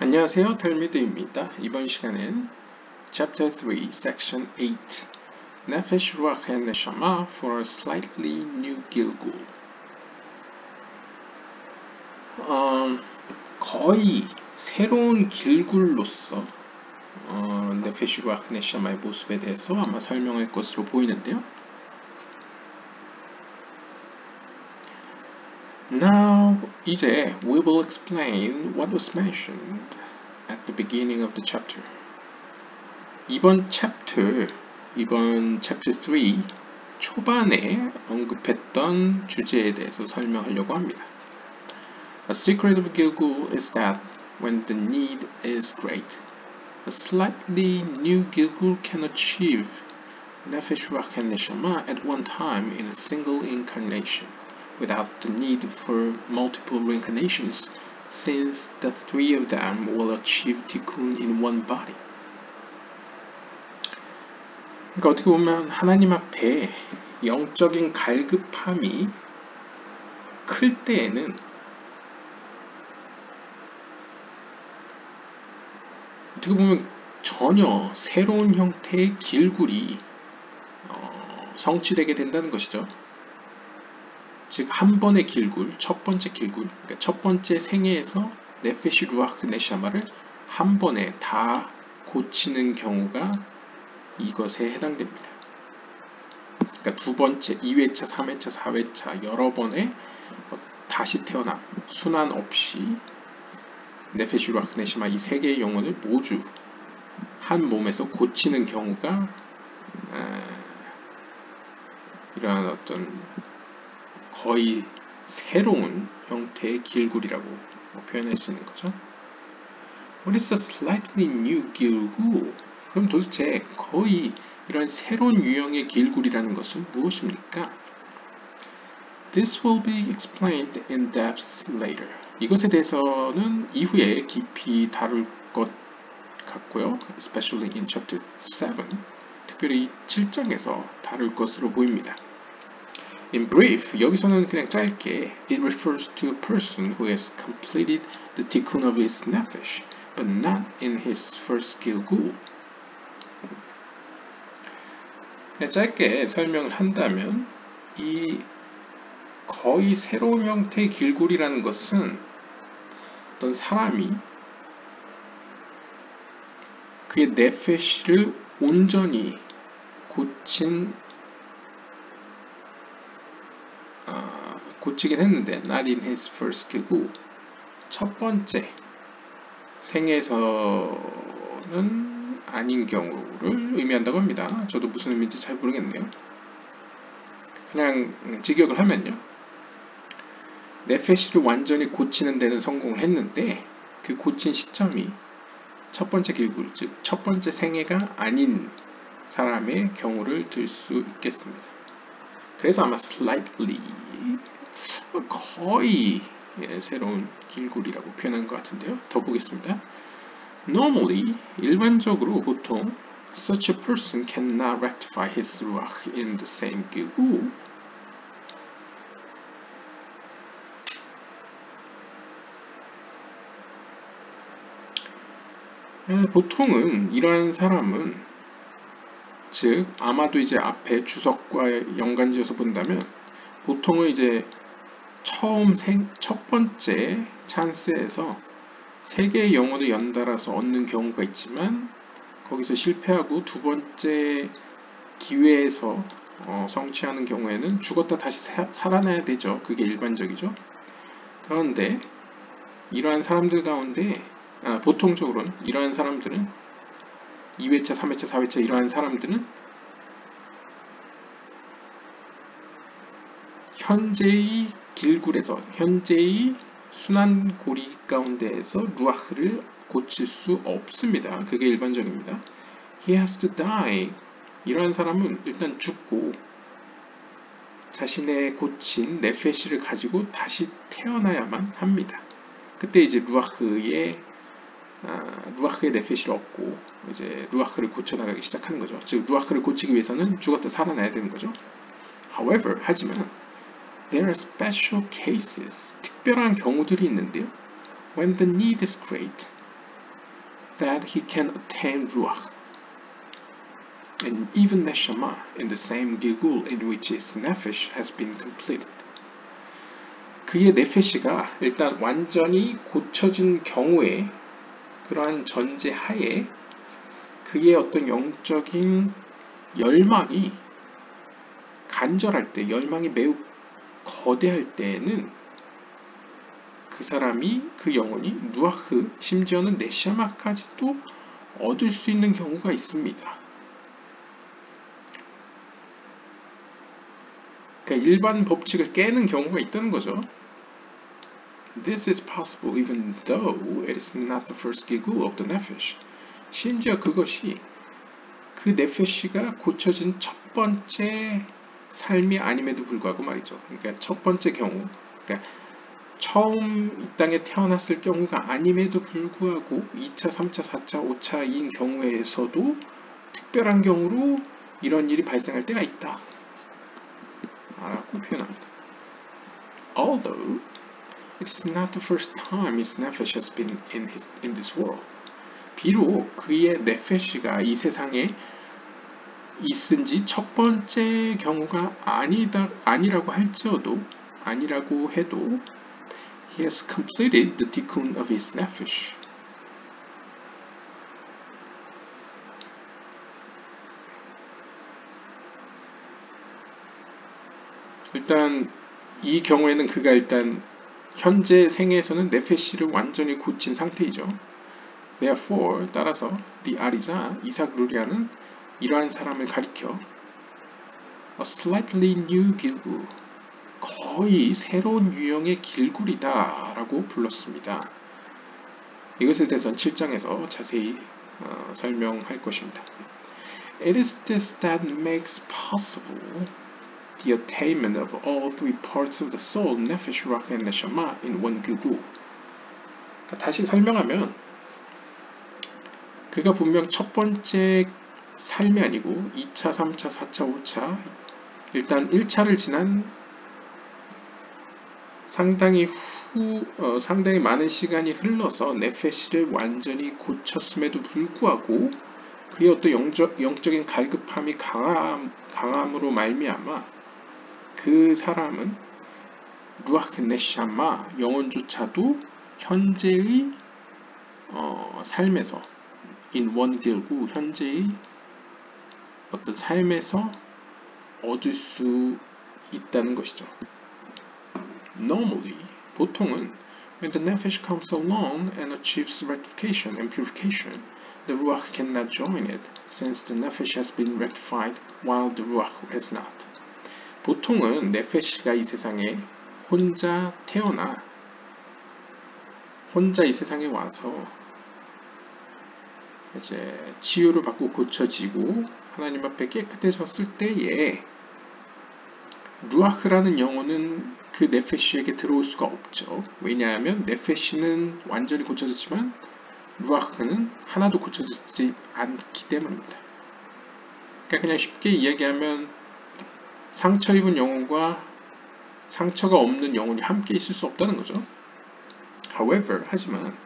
안녕하세요, 텔미드입니다. 이번 시간엔 Chapter 3, Section 8 Nefesh Ruach and Neshama for a Slightly New Gilgul. 거의 새로운 길굴로서 Nefesh Ruach and Neshama의 모습에 대해서 아마 설명할 것으로 보이는데요. Now, 이제 we will explain what was mentioned at the beginning of the chapter. 이번 chapter 3 초반에 언급했던 주제에 대해서 설명하려고 합니다. A secret of Gilgul is that when the need is great, a slightly new Gilgul can achieve Nefesh Ruach and Neshama at one time in a single incarnation, without the need for multiple reincarnations, since the three of them will achieve tikkun in one body. 그러니까 어떻게 보면 하나님 앞에 영적인 갈급함이 클 때에는 어떻게 보면 전혀 새로운 형태의 길굴이 성취되게 된다는 것이죠. 즉 한 번의 길굴, 첫 번째 길굴, 그러니까 첫 번째 생애에서 네페시 루아흐 네샤마를 한 번에 다 고치는 경우가 이것에 해당됩니다. 그러니까 두 번째, 2회차, 3회차, 4회차 여러 번의 다시 태어남, 순환 없이 네페시 루아흐 네샤마 이 세 개의 영혼을 모두 한 몸에서 고치는 경우가 이러한 어떤 거의 새로운 형태의 길굴이라고 표현할 수 있는 거죠. What is a slightly new Gilgul? 그럼 도대체 거의 이런 새로운 유형의 길굴이라는 것은 무엇입니까? This will be explained in depth later. 이것에 대해서는 이후에 깊이 다룰 것 같고요. Especially in chapter 7. 특별히 7장에서 다룰 것으로 보입니다. In brief, 여기서는 그냥 짧게 It refers to a person who has completed the tikkun of his nefesh, but not in his first Gilgul. 그냥 짧게 설명을 한다면 이 거의 새로운 형태의 길굴이라는 것은 어떤 사람이 그의 네페시를 온전히 고치긴 했는데 not in his first Gilgul, 첫 번째 생에서는 아닌 경우를 의미한다고 합니다. 저도 무슨 의미인지 잘 모르겠네요. 그냥 직역을 하면요, 네페시를 완전히 고치는 데는 성공을 했는데 그 고친 시점이 첫 번째 길굴, 즉 첫 번째 생애가 아닌 사람의 경우를 들 수 있겠습니다. 그래서 아마 slightly, 거의 새로운 길굴이라고 표현한 것 같은데요. 더 보겠습니다. Normally, 일반적으로 보통 such a person cannot rectify his ruach in the same Gilgul. 보통은 이러한 사람은, 즉 아마도 이제 앞에 주석과 연관지어서 본다면 보통은 이제 첫 번째 찬스에서 세 개의 영혼을 연달아서 얻는 경우가 있지만 거기서 실패하고 두 번째 기회에서 성취하는 경우에는 죽었다 다시 살아나야 되죠. 그게 일반적이죠. 그런데 이러한 사람들 가운데 보통적으로는 이러한 사람들은 2회차, 3회차, 4회차 이러한 사람들은 현재의 길굴에서, 현재의 순환고리 가운데에서 루아흐를 고칠 수 없습니다. 그게 일반적입니다. He has to die. 이러한 사람은 일단 죽고 자신의 고친 네페시를 가지고 다시 태어나야만 합니다. 그때 이제 루아흐의 네페시를 얻고 이제 루아흐를 고쳐나가기 시작하는 거죠. 즉 루아흐를 고치기 위해서는 죽었다 살아나야 되는 거죠. However, 하지만 there are special cases, 특별한 경우들이 있는데요. When the need is great, that he can attain ruach, and even neshama in the same gilgul in which his nefesh has been completed. 그의 네페시가 일단 완전히 고쳐진 경우에 그러한 전제 하에 그의 어떤 영적인 열망이 간절할 때, 열망이 매우 거대할 때에는 그 사람이, 그 영혼이 루아흐, 심지어는 네샤마까지도 얻을 수 있는 경우가 있습니다. 그러니까 일반 법칙을 깨는 경우가 있다는 거죠. This is possible even though it is not the first gilgul of the nefesh. 심지어 그것이 그 네페시가 고쳐진 첫 번째 삶이 아님에도 불구하고 말이죠. 그러니까 첫 번째 경우, 그러니까 처음 이 땅에 태어났을 경우가 아님에도 불구하고 2차, 3차, 4차, 5차인 경우에서도 특별한 경우로 이런 일이 발생할 때가 있다 라고 표현합니다. Although it is not the first time his nefesh has been in this world. 비록 그의 네페시가 이 세상에 있은 지 첫 번째 경우가 아니라고 할지어도, 아니라고 해도 he has completed the tikkun of his nefesh. 일단 이 경우에는 그가 일단 현재 생애에서는 네페시를 완전히 고친 상태이죠. Therefore, 따라서 the 아리자, 이삭 루리아는 이러한 사람을 가리켜 a slightly new gilgul, 거의 새로운 유형의 길굴이다 라고 불렀습니다. 이것에 대해서는 7장에서 자세히 설명할 것입니다. It is this that makes possible the attainment of all three parts of the soul, nefesh, ruach, and neshama in one gilgul. 다시 설명하면 그가 분명 첫 번째 삶이 아니고 2차, 3차, 4차, 5차, 일단 1차를 지난 상당히 많은 시간이 흘러서 네페시를 완전히 고쳤음에도 불구하고 그의 어떤 영적인 갈급함이 강함으로 말미암아 그 사람은 루아흐 네샤마, 영혼조차도 현재의 삶에서 in one gilgul, 현재의 어떤 삶에서 얻을 수 있다는 것이죠. Normally, 보통은 when the nefesh comes along and achieves rectification and purification, the ruach cannot join it, since the nefesh has been rectified while the ruach has not. 보통은 네페시가 이 세상에 혼자 태어나 혼자 이 세상에 와서 이제 치유를 받고 고쳐지고 하나님 앞에 깨끗해졌을 때에 루아흐라는 영혼은 그 네페시에게 들어올 수가 없죠. 왜냐하면 네페시는 완전히 고쳐졌지만 루아흐는 하나도 고쳐지지 않기 때문입니다. 그러니까 그냥 쉽게 이야기하면 상처 입은 영혼과 상처가 없는 영혼이 함께 있을 수 없다는 거죠. However, 하지만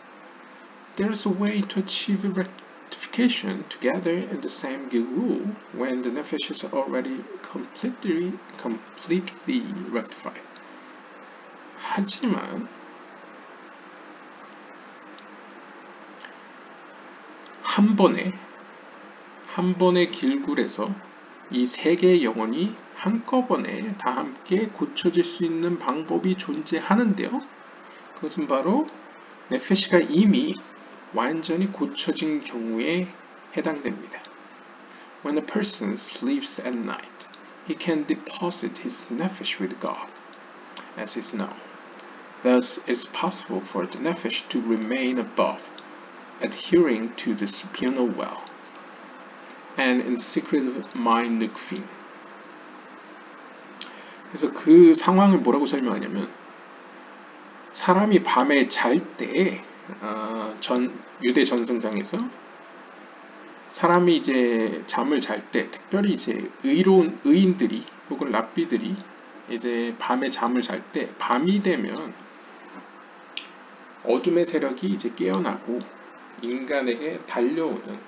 there is a way to achieve rectification together in the same gilgul when the nefesh is already completely rectified. 하지만 한 번의 길굴에서 이 세 개의 영혼이 한꺼번에 다 함께 고쳐질 수 있는 방법이 존재하는데요. 그것은 바로 네페시가 이미 완전히 고쳐진 경우에 해당됩니다. When a person sleeps at night, he can deposit his nefesh with God, as is known. Thus, it is possible for the nefesh to remain above, adhering to the supernal well, and in the secret of mind nukfin. 그래서 그 상황을 뭐라고 설명하냐면 사람이 밤에 잘 때 유대 전승장에서 사람이 이제 잠을 잘 때 특별히 이제 의인들이 혹은 랍비들이 이제 밤에 잠을 잘 때 밤이 되면 어둠의 세력이 이제 깨어나고 인간에게 달려오는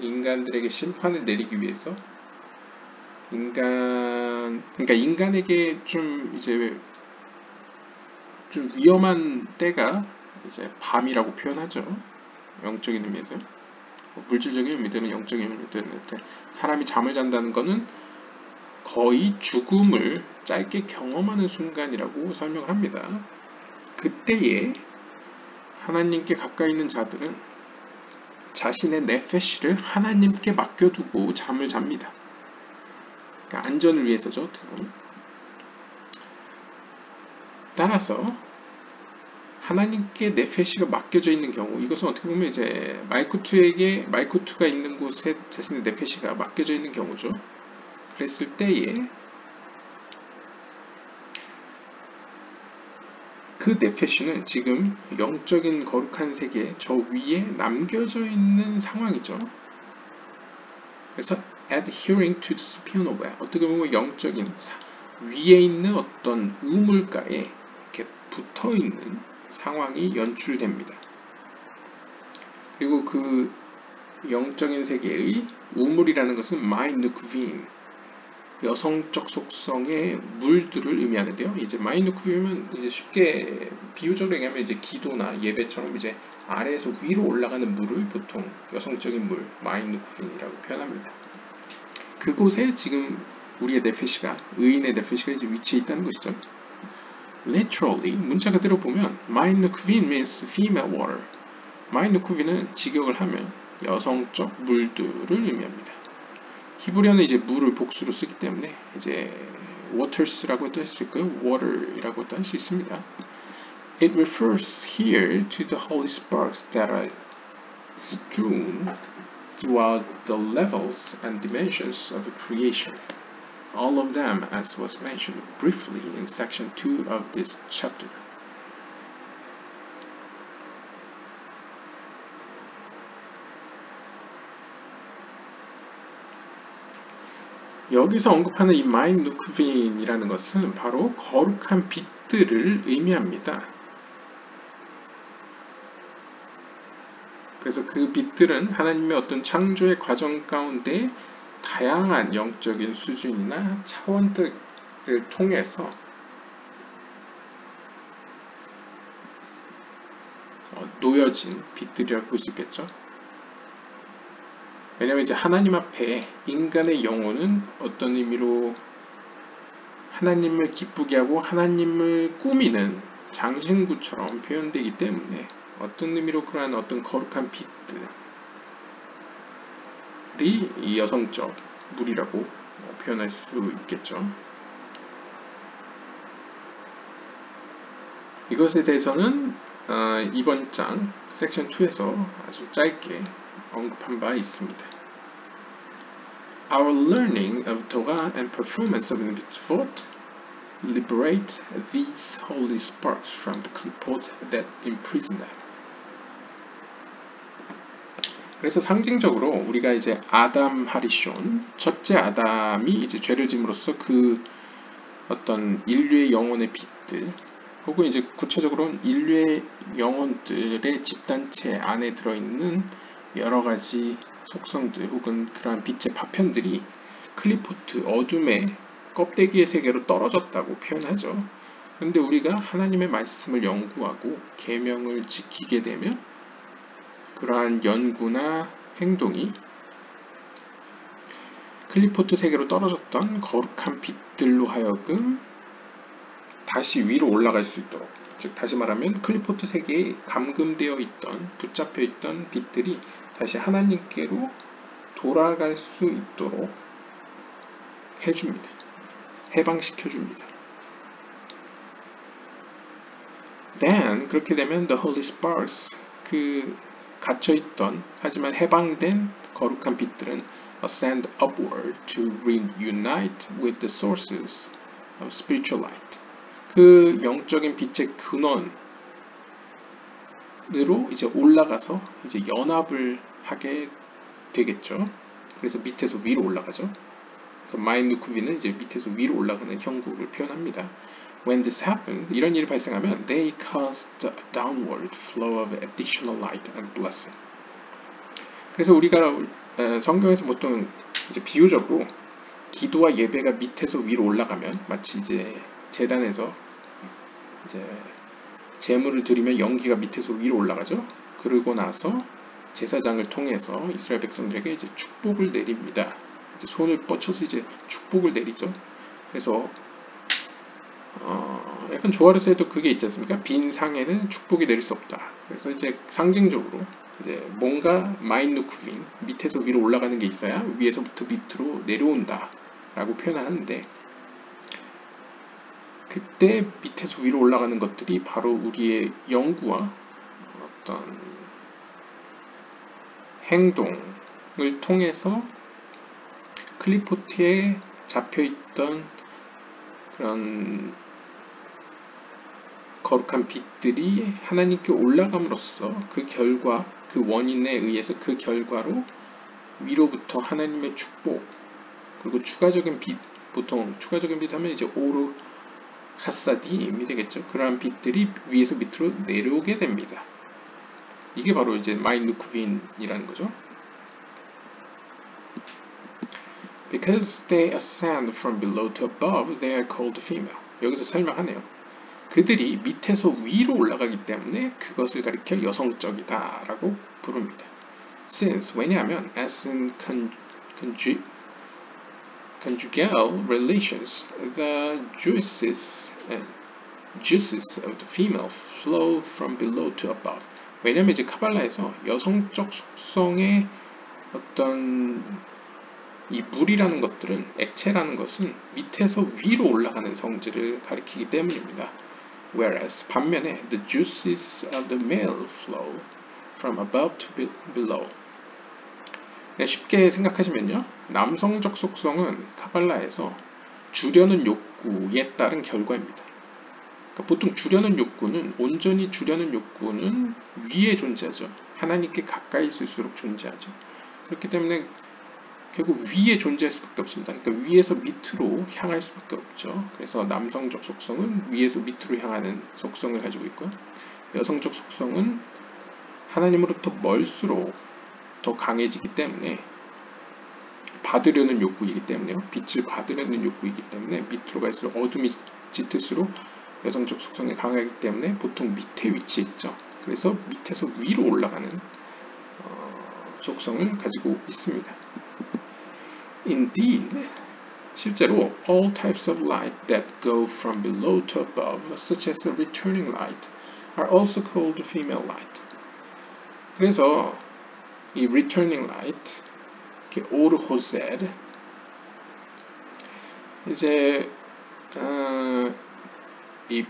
인간들에게 심판을 내리기 위해서 그러니까 인간에게 좀 이제 좀 위험한 때가 이제 밤이라고 표현하죠. 영적인 의미에서. 물질적인 의미든 영적인 의미든 사람이 잠을 잔다는 것은 거의 죽음을 짧게 경험하는 순간이라고 설명을 합니다. 그때에 하나님께 가까이 있는 자들은 자신의 네페시를 하나님께 맡겨두고 잠을 잡니다. 그러니까 안전을 위해서죠. 어떻게 보면. 따라서 하나님께 네페시가 맡겨져 있는 경우, 이것은 어떻게 보면 이제 말쿠투가 있는 곳에 자신의 네페시가 맡겨져 있는 경우죠. 그랬을 때에 그 네페시는 지금 영적인 거룩한 세계 저 위에 남겨져 있는 상황이죠. 그래서 adhering to the supernal well, 어떻게 보면 영적인 위에 있는 어떤 우물가에 이렇게 붙어 있는 상황이 연출됩니다. 그리고 그 영적인 세계의 우물이라는 것은 마이누크빈, 여성적 속성의 물들을 의미하는데요. 이제 마이누크빈은 이제 쉽게 비유적으로 얘기하면 이제 기도나 예배처럼 이제 아래에서 위로 올라가는 물을 보통 여성적인 물, 마이누크빈이라고 표현합니다. 그곳에 지금 우리의 네페시가, 의인의 네페시가 이제 위치해 있다는 것이죠. Literally, 문자 그대로 보면 마이누크빈 means female water. 마이누크빈은 직역을 하면 여성적 물들을 의미합니다. 히브리어는 이제 물을 복수로 쓰기 때문에 이제 waters라고도 할 수 있고요, water이라고도 할 수 있습니다. It refers here to the holy sparks that are strewn throughout the levels and dimensions of creation. All of them, as was mentioned briefly in section 2 of this chapter. 여기서 언급하는 이 마이누크빈이라는 것은 바로 거룩한 빛들을 의미합니다. 그래서 그 빛들은 하나님의 어떤 창조의 과정 가운데 다양한 영적인 수준이나 차원들을 통해서 놓여진 빛들이라고 볼 수 있겠죠. 왜냐하면 이제 하나님 앞에 인간의 영혼은 어떤 의미로 하나님을 기쁘게 하고 하나님을 꾸미는 장신구처럼 표현되기 때문에 어떤 의미로 그러한 어떤 거룩한 빛들이 이 여성적 물이라고 표현할 수 있겠죠. 이것에 대해서는 이번 장 섹션 2에서 아주 짧게 언급한 바 있습니다. Our learning of Torah and performance of mitzvot liberate these holy sparks from the klipot that imprison them. 그래서 상징적으로 우리가 이제 아담 하리숀, 첫째 아담이 이제 죄를 짐으로써 그 어떤 인류의 영혼의 빛들, 혹은 이제 구체적으로는 인류의 영혼들의 집단체 안에 들어있는 여러 가지 속성들 혹은 그러한 빛의 파편들이 클리포트, 어둠의 껍데기의 세계로 떨어졌다고 표현하죠. 그런데 우리가 하나님의 말씀을 연구하고 계명을 지키게 되면 그러한 연구나 행동이 클리포트 세계로 떨어졌던 거룩한 빛들로 하여금 다시 위로 올라갈 수 있도록, 즉 다시 말하면 클리포트 세계에 감금되어 있던, 붙잡혀 있던 빛들이 다시 하나님께로 돌아갈 수 있도록 해줍니다. 해방시켜줍니다. Then, 그렇게 되면 the holy sparks, 그 갇혀있던 하지만 해방된 거룩한 빛들은 ascend upward to reunite with the sources of spiritual light. 그 영적인 빛의 근원으로 이제 올라가서 이제 연합을 하게 되겠죠. 그래서 밑에서 위로 올라가죠. 그래서 마이누크비는 이제 밑에서 위로 올라가는 형국을 표현합니다. When this happens, 이런 일이 발생하면 they cause the downward flow of additional light and blessing. 그래서 우리가 성경에서 보통 이제 비유적으로 기도와 예배가 밑에서 위로 올라가면 마치 이제 제단에서 이제 제물을 드리면 연기가 밑에서 위로 올라가죠. 그러고 나서 제사장을 통해서 이스라엘 백성들에게 이제 축복을 내립니다. 이제 손을 뻗쳐서 이제 축복을 내리죠. 그래서 약간 조아르스에도 그게 있지 않습니까? 빈 상에는 축복이 내릴 수 없다. 그래서 이제 상징적으로 이제 뭔가 마인누크빈 밑에서 위로 올라가는 게 있어야 위에서부터 밑으로 내려온다 라고 표현하는데, 그때 밑에서 위로 올라가는 것들이 바로 우리의 연구와 어떤 행동을 통해서 클리포트에 잡혀있던 그런 거룩한 빛들이 하나님께 올라감으로써 그 결과, 그 원인에 의해서 그 결과로 위로부터 하나님의 축복, 그리고 추가적인 빛, 보통 추가적인 빛 하면 이제 오르 하사디임이 되겠죠. 그러한 빛들이 위에서 밑으로 내려오게 됩니다. 이게 바로 이제 마인누크빈이라는 거죠. Because they ascend from below to above, they are called female. 여기서 설명하네요. 그들이 밑에서 위로 올라가기 때문에 그것을 가리켜 여성적이다 라고 부릅니다. Since, 왜냐하면 as in conjugal relations, the juices of the female flow from below to above. 왜냐하면 이제 카발라에서 여성적 속성의 어떤 이 물이라는 것들은, 액체라는 것은 밑에서 위로 올라가는 성질을 가리키기 때문입니다. Whereas 반면에 the juices of the male flow from above to below. 네, 쉽게 생각하시면요, 남성적 속성은 카발라에서 주려는 욕구에 따른 결과입니다. 그러니까 보통 주려는 욕구는, 온전히 주려는 욕구는 위에 존재하죠. 하나님께 가까이 있을수록 존재하죠. 그렇기 때문에 결국 위에 존재할 수밖에 없습니다. 그러니까 위에서 밑으로 향할 수밖에 없죠. 그래서 남성적 속성은 위에서 밑으로 향하는 속성을 가지고 있고요. 여성적 속성은 하나님으로부터 멀수록 더 강해지기 때문에, 받으려는 욕구이기 때문에요. 빛을 받으려는 욕구이기 때문에 밑으로 갈수록 어둠이 짙을수록 여성적 속성이 강하기 때문에 보통 밑에 위치해 있죠. 그래서 밑에서 위로 올라가는 속성을 가지고 있습니다. Indeed, 실제로 all types of light that go from below to above, such as the returning light, are also called female light. 그래서 이 returning light, 오르호셀, 이제 이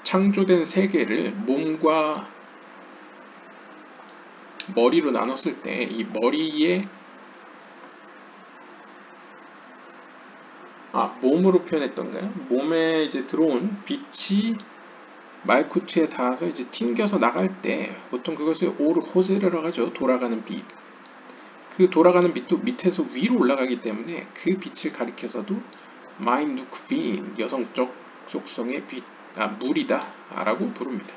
창조된 세계를 몸과 머리로 나눴을 때 이 머리에 몸으로 표현했던가요? 몸에 이제 들어온 빛이 말쿠트에 닿아서 이제 튕겨서 나갈 때 보통 그것을 오르호세르라고 하죠. 돌아가는 빛. 그 돌아가는 빛도 밑에서 위로 올라가기 때문에 그 빛을 가리켜서도 마인누크빈, 여성적 속성의 빛, 물이다 라고 부릅니다.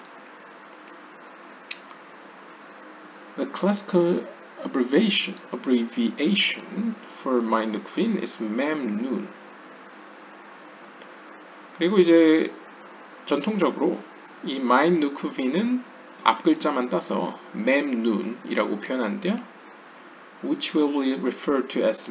The classical abbreviation for 마인누크빈 is memnun. 그리고 이제 전통적으로 이 마인누크빈은 앞글자만 따서 memnun이라고 표현하는데요. which will be referred to as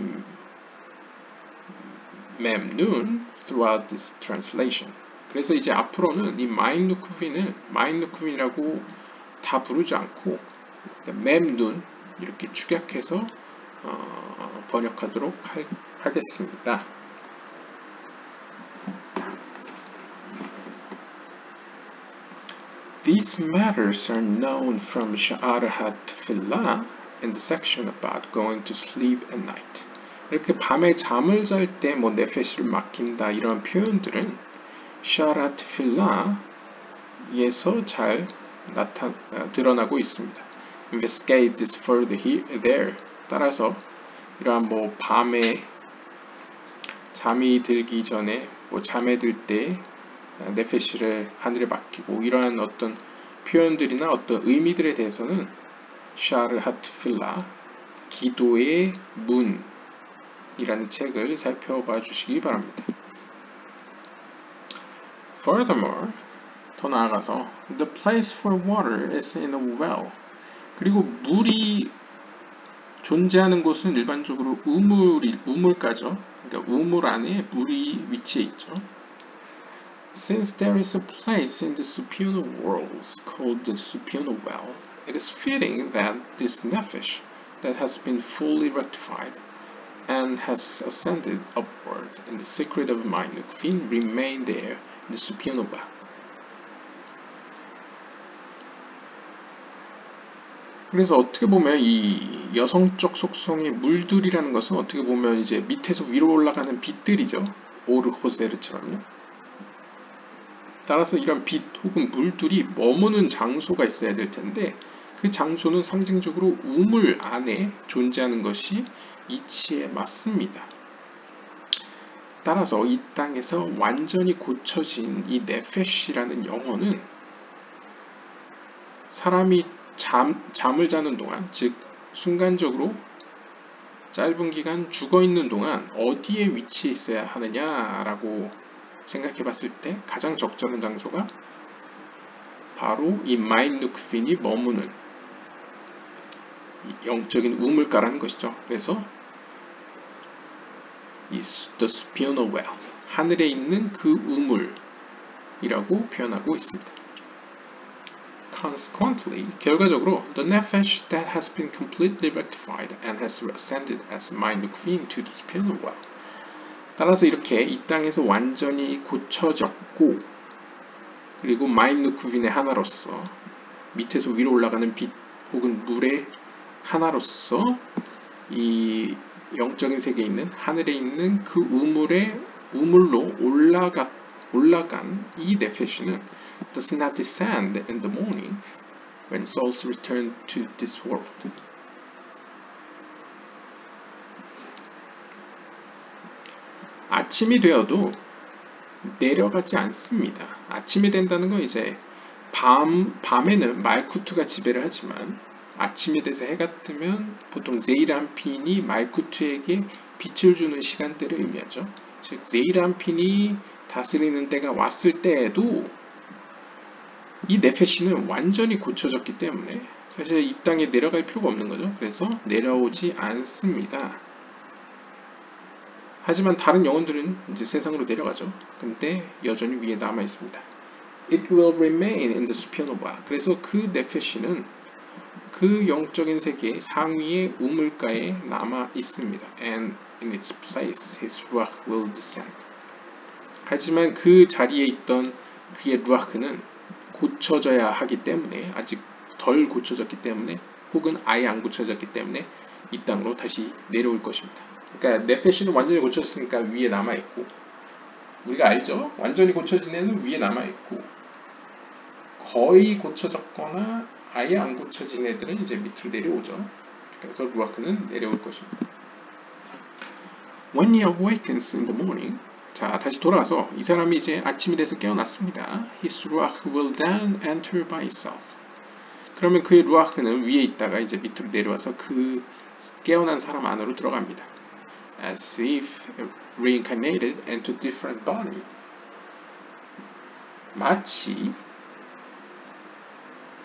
memnun throughout this translation. 그래서 이제 앞으로는 이 마인누크빈을 마인누크빈이라고 다 부르지 않고 memnun 이렇게 축약해서 번역하도록 하겠습니다. These matters are known from Sha'ar HaTfilah in the section about going to sleep at night. 이렇게 밤에 잠을 잘 때 뭐 네페시를 맡긴다 이런 표현들은 Sha'ar HaTfilah에서 잘 드러나고 있습니다. Investigate this further there. 따라서 이러한 뭐 밤에 잠이 들기 전에 뭐 잠에 들 때 네페시를 하늘에 맡기고 이러한 어떤 표현들이나 어떤 의미들에 대해서는 샤르 하트필라 기도의 문이라는 책을 살펴봐 주시기 바랍니다. Furthermore, 더 나아가서 the place for water is in a well. 그리고 물이 존재하는 곳은 일반적으로 우물가죠. 그러니까 우물 안에 물이 위치해 있죠. Since there is a place in the supernal worlds called the supernal well, it is fitting that this nephesh that has been fully rectified and has ascended upward in the secret of mind Nukvin remain there in the supernal well. 그래서 어떻게 보면 이 여성적 속성의 물들이라는 것은 어떻게 보면 이제 밑에서 위로 올라가는 빛들이죠. 오르호세르처럼요. 따라서 이런 빛 혹은 물들이 머무는 장소가 있어야 될 텐데 그 장소는 상징적으로 우물 안에 존재하는 것이 이치에 맞습니다. 따라서 이 땅에서 완전히 고쳐진 이 네페시라는 영혼은 사람이 잠을 자는 동안, 즉 순간적으로 짧은 기간 죽어있는 동안 어디에 위치해 있어야 하느냐라고 생각해 봤을 때 가장 적절한 장소가 바로 이 마인 누크핀이 머무는 영적인 우물가라는 것이죠. 그래서 이 the supernal well, 하늘에 있는 그 우물이라고 표현하고 있습니다. Consequently, 결과적으로, the nephesh that has been completely rectified and has ascended as mind nukvin to the supernal well. 따라서 이렇게 이 땅에서 완전히 고쳐졌고, 그리고 마인 누크빈의 하나로서 밑에서 위로 올라가는 빛 혹은 물의 하나로서 이 영적인 세계에 있는 하늘에 있는 그 우물로 올라간 이 네페시는 does not descend in the morning when souls return to this world. 아침이 되어도 내려가지 않습니다. 아침이 된다는 건 이제 밤에는 말쿠트가 지배를 하지만 아침이 돼서 해가 뜨면 보통 제이란핀이 말쿠트에게 빛을 주는 시간대를 의미하죠. 즉 제이란핀이 다스리는 때가 왔을 때에도 이 네페시는 완전히 고쳐졌기 때문에 사실 이 땅에 내려갈 필요가 없는 거죠. 그래서 내려오지 않습니다. 하지만 다른 영혼들은 이제 세상으로 내려가죠. 근데 여전히 위에 남아 있습니다. It will remain in the supernal well. 그래서 그 네페시는 그 영적인 세계의 상위의 우물가에 남아 있습니다. And in its place, his ruach will descend. 하지만 그 자리에 있던 그의 루아크는 고쳐져야 하기 때문에 아직 덜 고쳐졌기 때문에 혹은 아예 안 고쳐졌기 때문에 이 땅으로 다시 내려올 것입니다. 그러니까 네페시는 완전히 고쳐졌으니까 위에 남아있고 우리가 알죠? 완전히 고쳐진 애는 위에 남아있고 거의 고쳐졌거나 아예 안 고쳐진 애들은 이제 밑으로 내려오죠. 그래서 루아크는 내려올 것입니다. When he awakens in the morning, 자 다시 돌아와서 이 사람이 이제 아침이 돼서 깨어났습니다. His ruach will then enter by itself. 그러면 그의 루아크는 위에 있다가 이제 밑으로 내려와서 그 깨어난 사람 안으로 들어갑니다. As if reincarnated into different body. 마치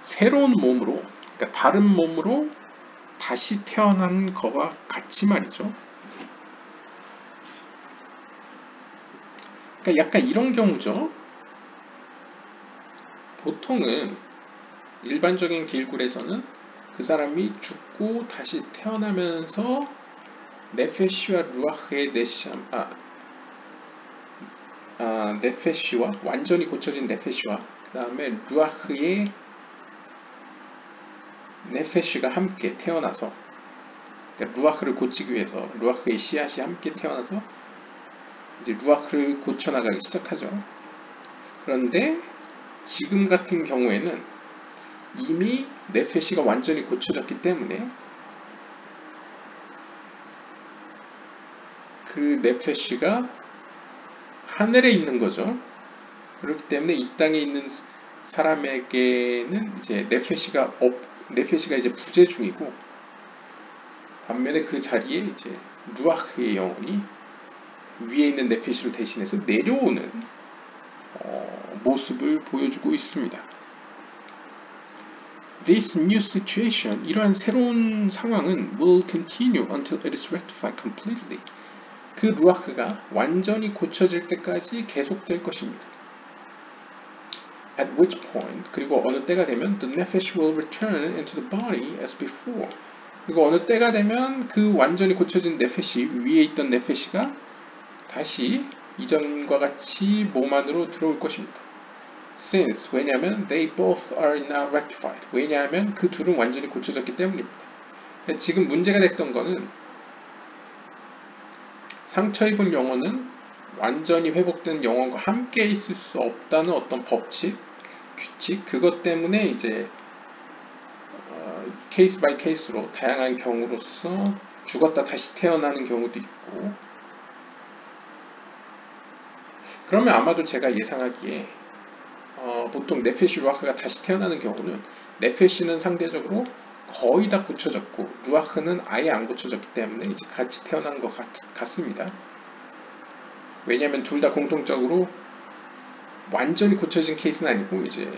새로운 몸으로, 그러니까 다른 몸으로 다시 태어난 거와 같이 말이죠. 그러니까 약간 이런 경우죠. 보통은 일반적인 길굴에서는 그 사람이 죽고 다시 태어나면서 네페시와 루아흐의 네페시와 완전히 고쳐진 네페시와 그 다음에 루아흐의 네페시가 함께 태어나서 그러니까 루아흐를 고치기 위해서 루아흐의 씨앗이 함께 태어나서 이제 루아흐를 고쳐나가기 시작하죠. 그런데 지금 같은 경우에는 이미 네페시가 완전히 고쳐졌기 때문에 그 네페시가 하늘에 있는 거죠. 그렇기 때문에 이 땅에 있는 사람에게는 이제 네페시가 이제 부재 중이고 반면에 그 자리에 이제 루아흐의 영혼이 위에 있는 네페시를 대신해서 내려오는 모습을 보여주고 있습니다. This new situation, 이러한 새로운 상황은 will continue until it is rectified completely. 그 루아흐가 완전히 고쳐질 때까지 계속될 것입니다. At which point, 그리고 어느 때가 되면 the nephesh will return into the body as before. 그리고 어느 때가 되면 그 완전히 고쳐진 네페시, 위에 있던 네페시가 다시 이전과 같이 몸 안으로 들어올 것입니다. Since, 왜냐하면 they both are now rectified. 왜냐하면 그 둘은 완전히 고쳐졌기 때문입니다. 지금 문제가 됐던 거는 상처 입은 영혼은 완전히 회복된 영혼과 함께 있을 수 없다는 어떤 법칙, 규칙, 그것 때문에 이제 케이스 바이 케이스로 다양한 경우로서 죽었다 다시 태어나는 경우도 있고, 그러면 아마도 제가 예상하기에 보통 네페시 루아흐가 다시 태어나는 경우는 네페시는 상대적으로 거의 다 고쳐졌고 루아흐는 아예 안 고쳐졌기 때문에 이제 같이 태어난 것 같습니다. 왜냐하면 둘 다 공통적으로 완전히 고쳐진 케이스는 아니고 이제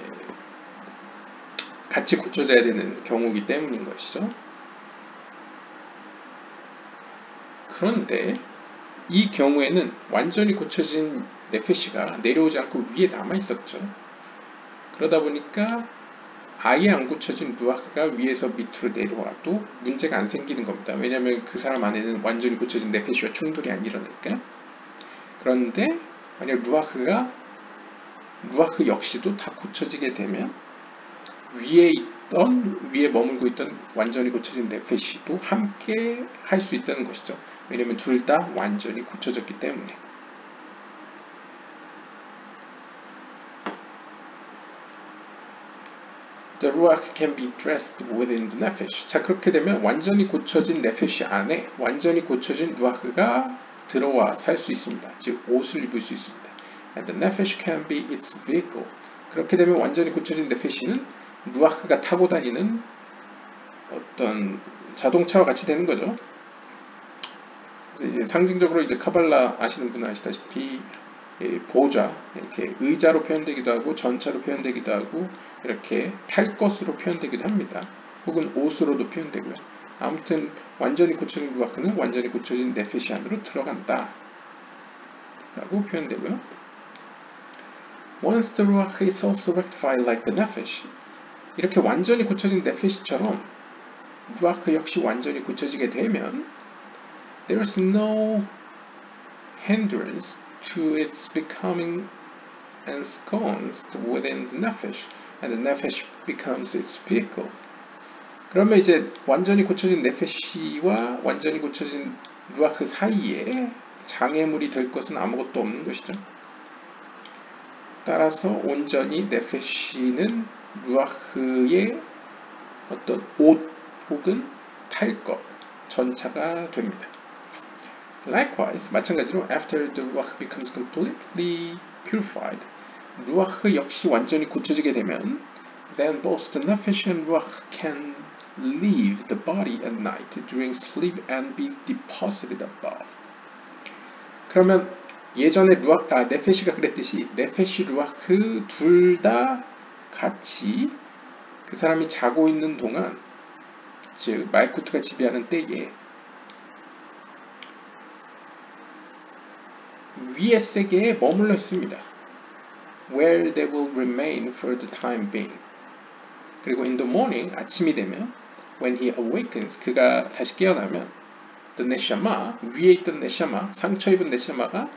같이 고쳐져야 되는 경우이기 때문인 것이죠. 그런데 이 경우에는 완전히 고쳐진 네페시가 내려오지 않고 위에 남아 있었죠. 그러다 보니까 아예 안 고쳐진 루아흐가 위에서 밑으로 내려와도 문제가 안 생기는 겁니다. 왜냐하면 그 사람 안에는 완전히 고쳐진 네페시와 충돌이 안 일어나니까. 그런데 만약 루아흐 역시도 다 고쳐지게 되면 위에 머물고 있던 완전히 고쳐진 네페시도 함께 할 수 있다는 것이죠. 왜냐하면 둘 다 완전히 고쳐졌기 때문에. The ruach can be dressed within the nephesh. 자, 그렇게 되면 완전히 고쳐진 네페시 안에 완전히 고쳐진 루아흐가 들어와 살 수 있습니다. 즉 옷을 입을 수 있습니다. And the nephesh can be its vehicle. 그렇게 되면 완전히 고쳐진 네페시는 루아흐가 타고 다니는 어떤 자동차와 같이 되는 거죠. 이제 상징적으로 이제 카발라 아시는 분은 아시다시피 보좌, 이렇게 의자로 표현되기도 하고 전차로 표현되기도 하고 이렇게 탈 것으로 표현되기도 합니다. 혹은 옷으로도 표현되고요. 아무튼 완전히 고쳐진 루아흐는 완전히 고쳐진 네페시 안으로 들어간다 라고 표현되고요. Once the ruach is also rectified like the nephesh, 이렇게 완전히 고쳐진 네페시처럼 루아흐 역시 완전히 고쳐지게 되면 there is no hindrance to its becoming ensconced within the nephesh, and the nephesh becomes its vehicle. 그러면 이제 완전히 고쳐진 네페시와 완전히 고쳐진 루아흐 사이에 장애물이 될 것은 아무것도 없는 것이죠. 따라서 온전히 네페시는 루아흐의 어떤 옷 혹은 탈 것, 전차가 됩니다. Likewise, 마찬가지로 after the ruach becomes completely purified, 루아흐 역시 완전히 고쳐지게 되면 then both the nephesh and ruach can leave the body at night during sleep and be deposited above. 그러면 예전에 네페시가 그랬듯이 네페시 루아흐 둘 다 같이 그 사람이 자고 있는 동안, 즉 말쿠트가 지배하는 때에 위의 세계에 머물러 있습니다. Where they will remain for the time being. 그리고 in the morning, 아침이 되면 when he awakens, 그가 다시 깨어나면 the neshama, 위에 있던 네샤마, 상처 입은 네샤마가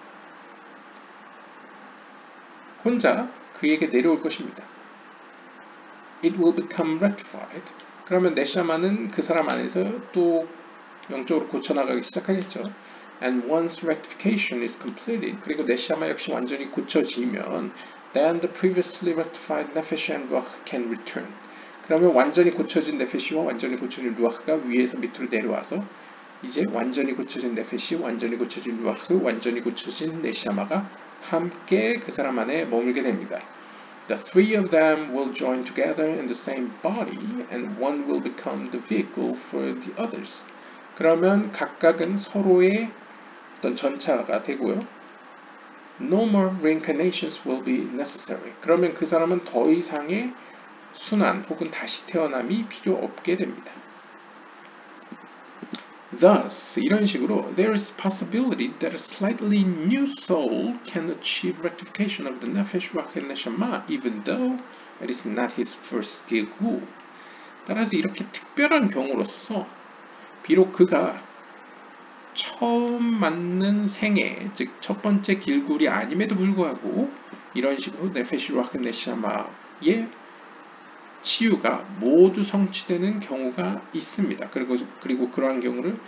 혼자 그에게 내려올 것입니다. It will become rectified. 그러면 네샤마는 그 사람 안에서 또 영적으로 고쳐나가기 시작하겠죠. And once rectification is completed, 그리고 네샤마 역시 완전히 고쳐지면 then the previously rectified nephesh and ruach can return. 그러면 완전히 고쳐진 네페시와 완전히 고쳐진 루아흐가 위에서 밑으로 내려와서 이제 완전히 고쳐진 네페시, 완전히 고쳐진 루아흐, 완전히 고쳐진 네샤마가 함께 그 사람 안에 머물게 됩니다. The three of them will join together in the same body, and one will become the vehicle for the others. 그러면 각각은 서로의 어떤 전차가 되고요. No more reincarnations will be necessary. 그러면 그 사람은 더 이상의 순환 혹은 다시 태어남이 필요 없게 됩니다. Thus, 이런 식으로 there is possibility that a slightly new soul can achieve rectification of the nefesh ruach neshama even though it is not his first gilgul. 따라서 이렇게 특별한 경우로서 비록 그가 처음 맞는 생애, 즉 첫 번째 길굴이 아님에도 불구하고 이런 식으로 네페시 루아흐 네샤마의 치유가 모두 성취되는 경우가 있습니다. 그리고 그러한 경우를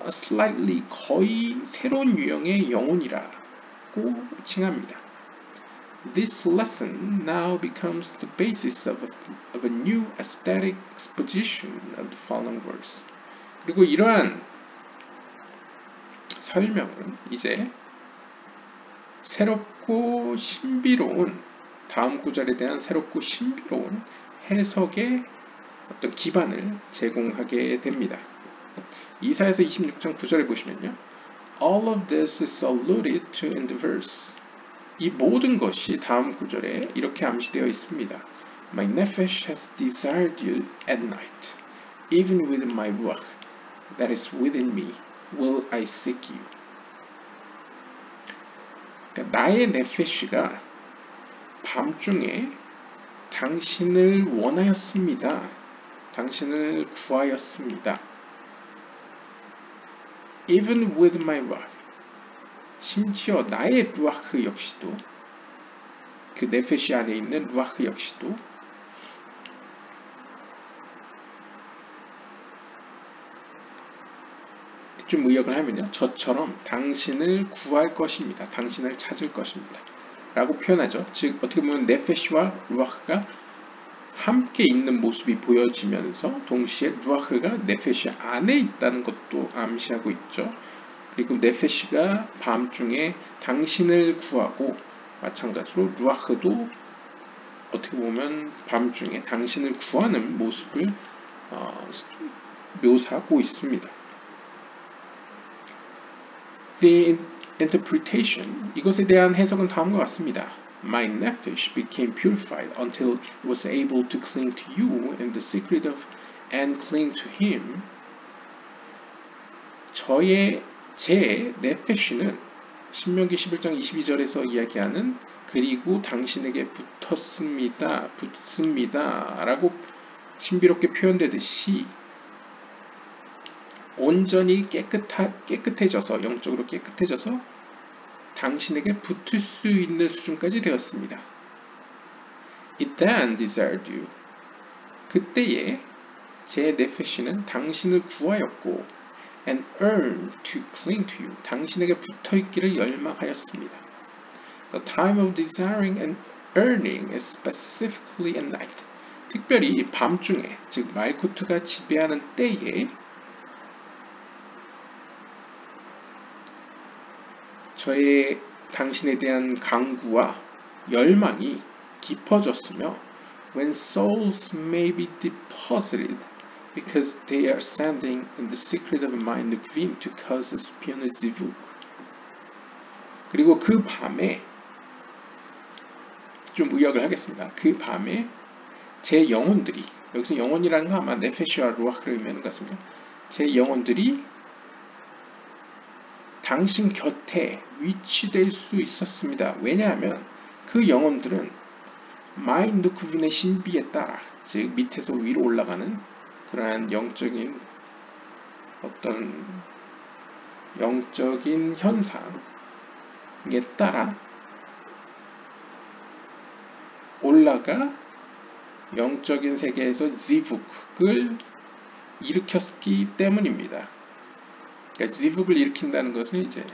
slightly 거의 새로운 유형의 영혼이라고 칭합니다. This lesson now becomes the basis of a new aesthetic exposition of the following verse. 그리고 이러한 설명은 이제 새롭고 신비로운 다음 구절에 대한 새롭고 신비로운 해석의 어떤 기반을 제공하게 됩니다. 이사야서 26장 9절에 보시면요. All of this is alluded to in the verse. 이 모든 것이 다음 구절에 이렇게 암시되어 있습니다. My nephesh has desired you at night. Even with my ruach that is within me will I seek you. 그러니까 나의 네페시가 밤중에 당신을 원하였습니다. 당신을 구하였습니다. Even with my ruach. 심지어 나의 루아흐 역시도 그 네페시 안에 있는 루아흐 역시도 좀 의역을 하면요. 저처럼 당신을 구할 것입니다. 당신을 찾을 것입니다. 라고 표현하죠. 즉 어떻게 보면 네페시와 루아흐가 함께 있는 모습이 보여지면서 동시에 루아흐가 네페시 안에 있다는 것도 암시하고 있죠. 그리고 네페시가 밤중에 당신을 구하고 마찬가지로 루아흐도 어떻게 보면 밤중에 당신을 구하는 모습을 묘사하고 있습니다. The interpretation, 이것에 대한 해석은 다음과 같습니다. My nephesh became purified until it was able to cling to you in the secret of and cling to him. 제 네페시는 신명기 11장 22절에서 이야기하는 그리고 당신에게 붙습니다 라고 신비롭게 표현되듯이 온전히 깨끗해져서 영적으로 깨끗해져서 당신에게 붙을 수 있는 수준까지 되었습니다. It then desired you. 그때에 제 네페시는 당신을 구하였고 and yearned to cling to you. 당신에게 붙어있기를 열망하였습니다. The time of desiring and yearning is specifically at night. 특별히 밤중에, 즉 말쿠트가 지배하는 때에 당신에 대한 강구와 열망이 깊어졌으며 when souls may be deposited because they are standing in the secret of my nukvim to cause a spion zivug. 그리고 그 밤에 좀 의역을 하겠습니다. 그 밤에 제 영혼들이, 여기서 영혼이라는 건 아마 네페시와 루아흐를 의미하는 것 같습니다. 제 영혼들이 당신 곁에 위치될 수 있었습니다. 왜냐하면 그 영혼들은 마이 누크빈의 신비에 따라, 즉 밑에서 위로 올라가는 그러한 영적인 현상에 따라 올라가 영적인 세계에서 지북을 일으켰기 때문입니다. 그러니까 지북을 일으킨다는 것은 이제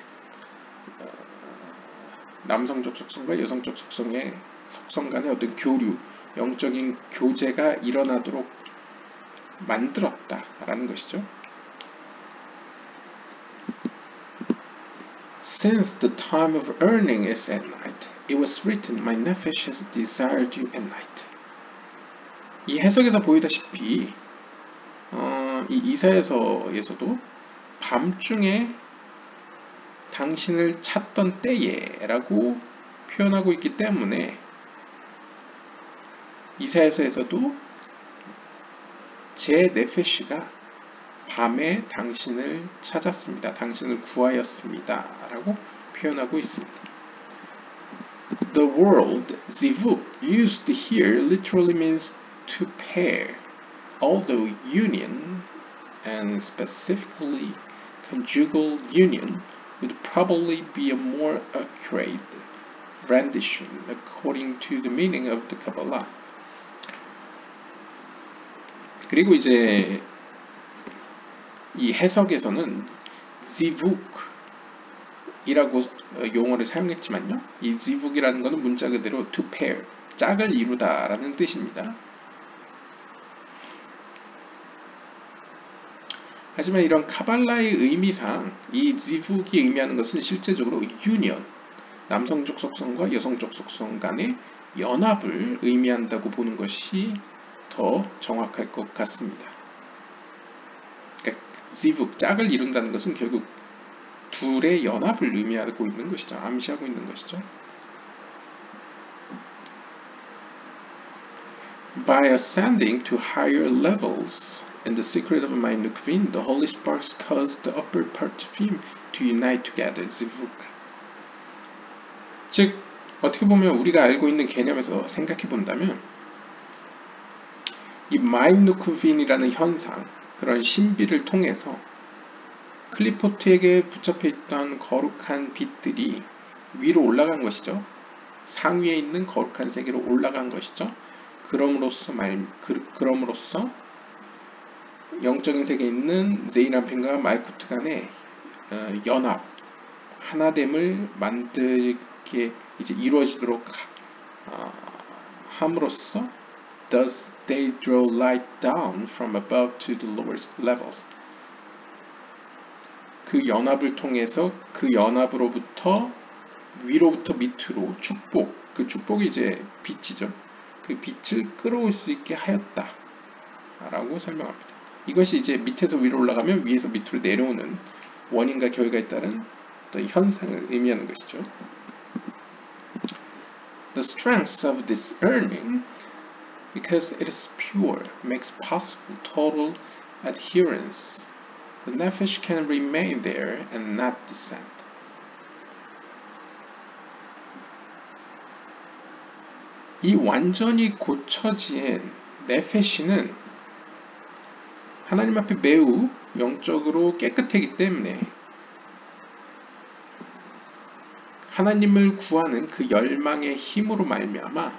남성적 속성과 여성적 속성의 속성 간의 어떤 교류, 영적인 교제가 일어나도록 만들었다라는 것이죠. Since the time of earning is at night, it was written, My nephesh has desired you at night. 이 해석에서 보이다시피 이 이사야서에서도 밤중에 당신을 찾던 때에 라고 표현하고 있기 때문에 이사야서에서도 제 네페시가 밤에 당신을 찾았습니다. 당신을 구하였습니다. 라고 표현하고 있습니다. The word zivuk used here literally means to pair, although union, and specifically conjugal union, would probably be a more accurate rendition according to the meaning of the Kabbalah. 그리고 이제 이 해석에서는 zivuk이라고 용어를 사용했지만요. 이 zivuk이라는 것은 문자 그대로 to pair, 짝을 이루다라는 뜻입니다. 하지만 이런 카발라의 의미상 이 zivuk이 의미하는 것은 실제적으로 union, 남성적 속성과 여성적 속성 간의 연합을 의미한다고 보는 것이 더 정확할 것 같습니다. 그러니까 zivuk, 짝을 이룬다는 것은 결국 둘의 연합을 의미하고 있는 것이죠. 암시하고 있는 것이죠. By ascending to higher levels in the secret of my nukvin, the holy sparks caused the upper part of him to unite together, zivuk. 즉, 어떻게 보면 우리가 알고 있는 개념에서 생각해 본다면 이 마인누크빈이라는 현상, 그런 신비를 통해서 클리포트에게 붙잡혀 있던 거룩한 빛들이 위로 올라간 것이죠. 상위에 있는 거룩한 세계로 올라간 것이죠. 그럼으로써 영적인 세계에 있는 제이람핀과 마이쿠트 간의 연합, 하나됨을 만들게 이제 이루어지도록 함으로써 Thus they draw light down from above to the lower levels. 그 연합을 통해서 그 연합으로부터 위로부터 밑으로 축복, 그 축복이 이제 빛이죠. 그 빛을 끌어올 수 있게 하였다 라고 설명합니다. 이것이 이제 밑에서 위로 올라가면 위에서 밑으로 내려오는 원인과 결과에 따른 어떤 현상을 의미하는 것이죠. The strength of this earning, because it is pure, makes possible total adherence. The nefesh can remain there and not descend. 이 완전히 고쳐진 네페시는 하나님 앞에 매우 영적으로 깨끗하기 때문에 하나님을 구하는 그 열망의 힘으로 말미암아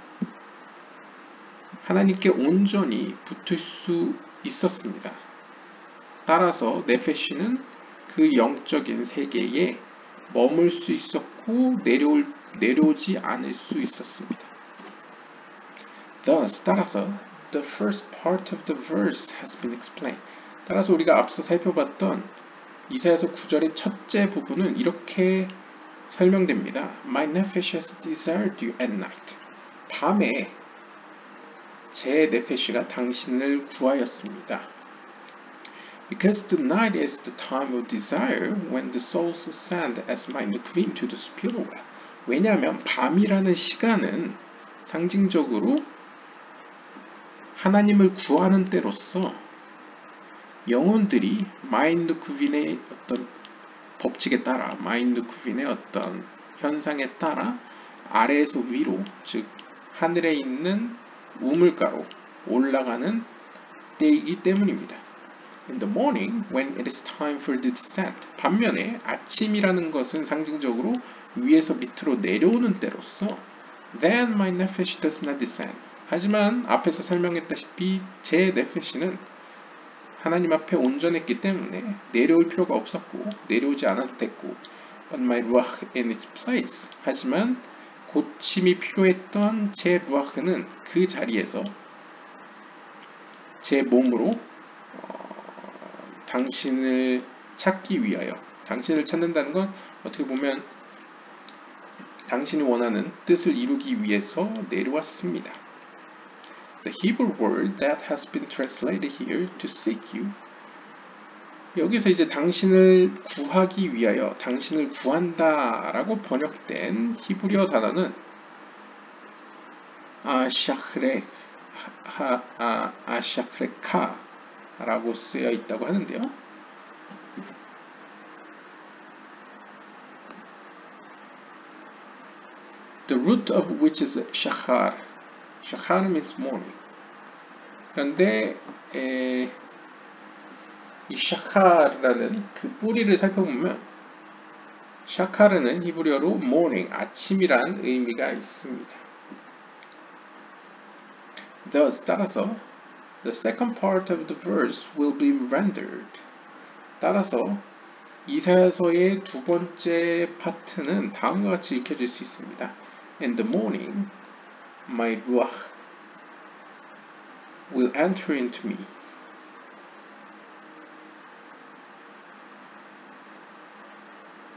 하나님께 온전히 붙을 수 있었습니다. 따라서 네페시는 그 영적인 세계에 머물 수 있었고 내려오지 않을 수 있었습니다. Thus, 따라서 the first part of the verse has been explained. 따라서 우리가 앞서 살펴봤던 이사야서 9절의 첫째 부분은 이렇게 설명됩니다. My nephesh has desired you at night. 밤에 제 네페시가 당신을 구하였습니다. Because the night is the time of desire when the souls ascend as my nukvin to the spiritual well. 왜냐하면 밤이라는 시간은 상징적으로 하나님을 구하는 때로서 영혼들이 마인누크빈의 어떤 법칙에 따라, 마인누크빈의 어떤 현상에 따라 아래에서 위로, 즉 하늘에 있는 우물가로 올라가는 때이기 때문입니다. In the morning, when it is time for the descent. 반면에 아침이라는 것은 상징적으로 위에서 밑으로 내려오는 때로서 then my nephesh does not descend. 하지만 앞에서 설명했다시피 제 네페시는 하나님 앞에 온전했기 때문에 내려올 필요가 없었고 내려오지 않아도 됐고 but my ruach in its place. 하지만 고침이 필요했던 제 루아흐는 그 자리에서 제 몸으로 당신을 찾기 위하여, 당신을 찾는다는 건 어떻게 보면 당신이 원하는 뜻을 이루기 위해서 내려왔습니다. The Hebrew word that has been translated here to seek you 여기서 이제 당신을 구하기 위하여, 당신을 구한다 라고 번역된 히브리어 단어는 아샤크레카 라고 쓰여 있다고 하는데요. The root of which is shachar. shachar means morning. 그런데 이 샤카르라는 그 뿌리를 살펴보면 샤카르는 히브리어로 morning, 아침이란 의미가 있습니다. Thus, 따라서 the second part of the verse will be rendered. 따라서 이사야서의 두 번째 파트는 다음과 같이 읽혀질 수 있습니다. In the morning, my ruach will enter into me.